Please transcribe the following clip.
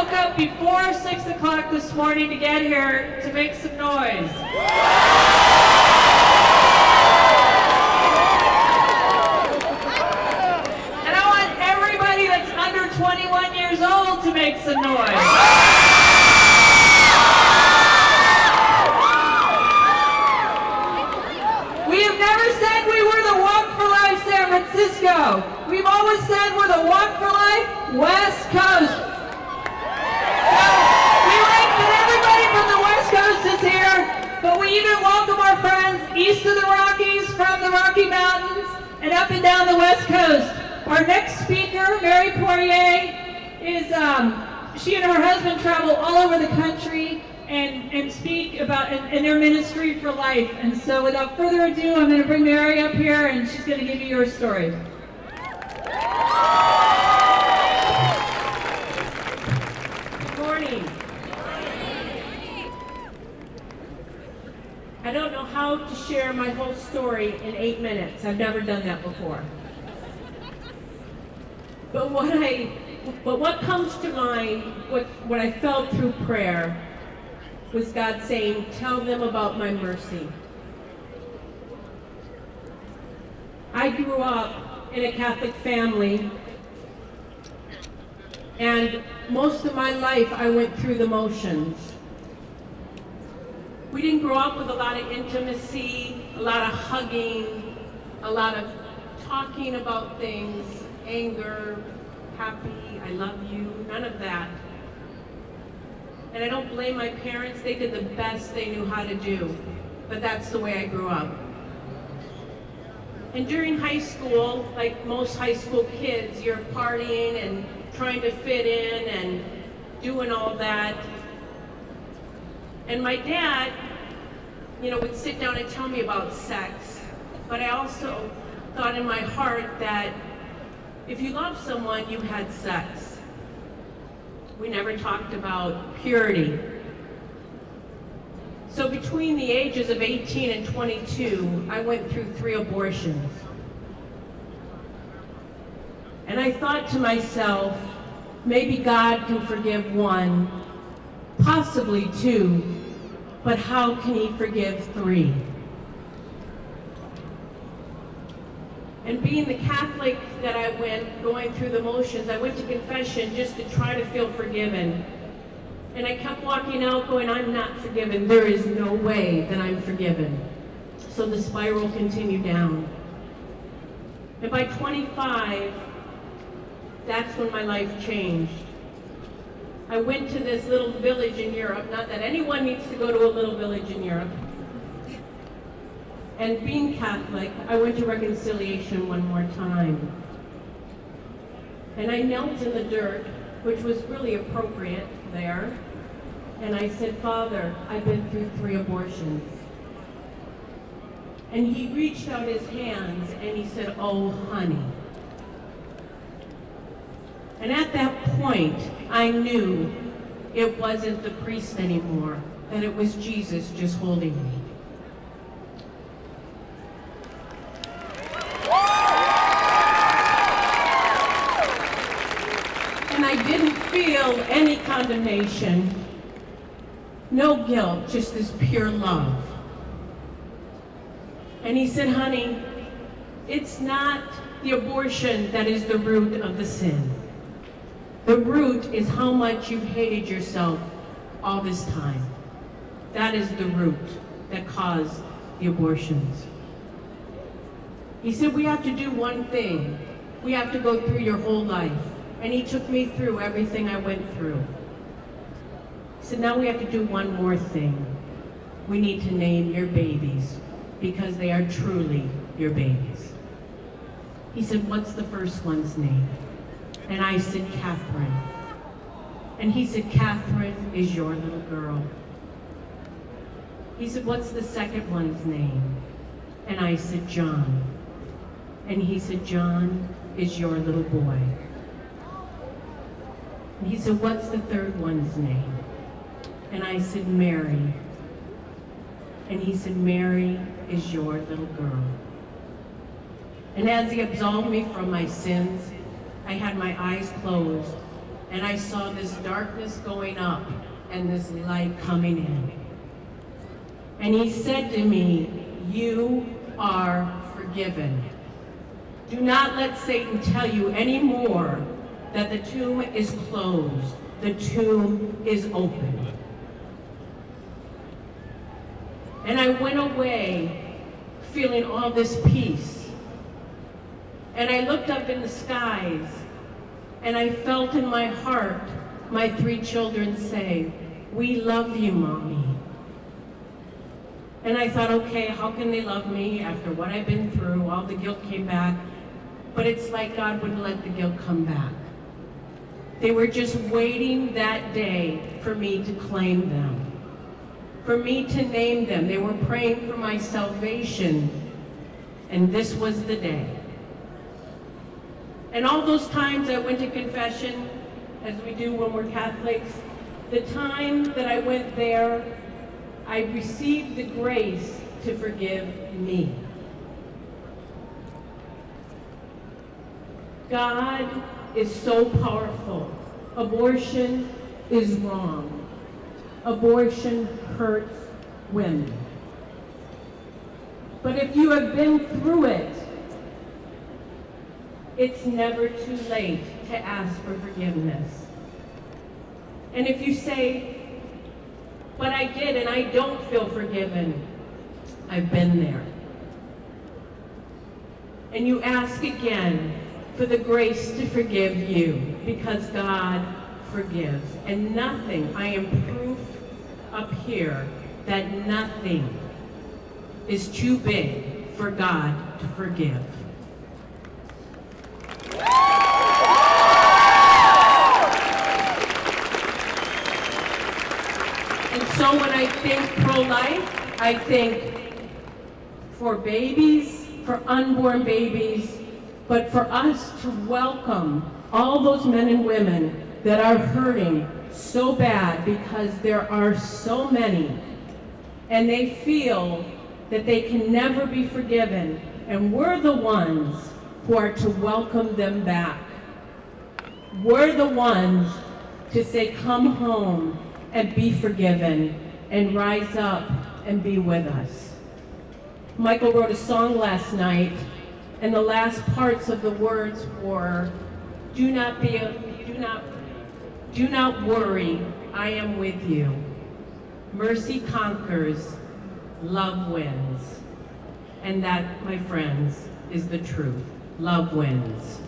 woke up before 6 o'clock this morning to get here to make some noise. And I want everybody that's under 21 years old to make some noise. We have never said we were the Walk for Life San Francisco. We've always said we're the Walk for Life West Coast. So we like that everybody from the West Coast is here, but we even welcome our friends east of the Rockies, from the Rocky Mountains, and up and down the West Coast. Our next speaker, Mary Poirier, is she and her husband travel all over the country and speak about in their ministry for life. And so without further ado, I'm going to bring Mary up here, and she's going to give you her story. Good morning. I don't know how to share my whole story in 8 minutes. I've never done that before. But what comes to mind, what I felt through prayer, was God saying, tell them about my mercy. I grew up in a Catholic family, and most of my life I went through the motions. We didn't grow up with a lot of intimacy, a lot of hugging, a lot of talking about things, anger, happy, I love you, none of that. And I don't blame my parents, they did the best they knew how to do, but that's the way I grew up. And during high school, like most high school kids, you're partying and trying to fit in and doing all that. And my dad, you know, would sit down and tell me about sex, but I also thought in my heart that if you love someone, you had sex. We never talked about purity. So between the ages of 18 and 22, I went through 3 abortions. And I thought to myself, maybe God can forgive 1, possibly 2, but how can he forgive 3? And being the Catholic that I went, going through the motions, I went to confession just to try to feel forgiven. And I kept walking out going, I'm not forgiven. There is no way that I'm forgiven. So the spiral continued down. And by 25, that's when my life changed. I went to this little village in Europe, not that anyone needs to go to a little village in Europe. And being Catholic, I went to reconciliation one more time. And I knelt in the dirt, which was really appropriate there. And I said, Father, I've been through 3 abortions. And he reached out his hands and he said, oh, honey. And at that point, I knew it wasn't the priest anymore, that it was Jesus just holding me. And I didn't feel any condemnation, no guilt, just this pure love. And he said, honey, it's not the abortion that is the root of the sin. The root is how much you've hated yourself all this time. That is the root that caused the abortions. He said, we have to do one thing. We have to go through your whole life. And he took me through everything I went through. He said, now we have to do one more thing. We need to name your babies because they are truly your babies. He said, what's the first one's name? And I said, Catherine. And he said, Catherine is your little girl. He said, what's the second one's name? And I said, John. And he said, John is your little boy. And he said, what's the third one's name? And I said, Mary. And he said, Mary is your little girl. And as he absolved me from my sins, I had my eyes closed, and I saw this darkness going up and this light coming in. And he said to me, "You are forgiven. Do not let Satan tell you anymore that the tomb is closed. The tomb is open." And I went away feeling all this peace. And I looked up in the skies, and I felt in my heart my 3 children say, "We love you, Mommy." And I thought, okay, how can they love me after what I've been through? All the guilt came back. But it's like God wouldn't let the guilt come back. They were just waiting that day for me to claim them, for me to name them. They were praying for my salvation, and this was the day. And all those times I went to confession, as we do when we're Catholics, the time that I went there, I received the grace to forgive me. God is so powerful. Abortion is wrong. Abortion hurts women. But if you have been through it, it's never too late to ask for forgiveness. And if you say, "But I did and I don't feel forgiven," I've been there. And you ask again for the grace to forgive you, because God forgives. And nothing, I am proof up here that nothing is too big for God to forgive. And so when I think pro-life, I think for babies, for unborn babies, but for us to welcome all those men and women that are hurting so bad because there are so many, and they feel that they can never be forgiven, and we're the ones who are to welcome them back. We're the ones to say, "Come home and be forgiven and rise up and be with us." Michael wrote a song last night, and the last parts of the words were, do not worry, I am with you. Mercy conquers, love wins. And that, my friends, is the truth. Love wins.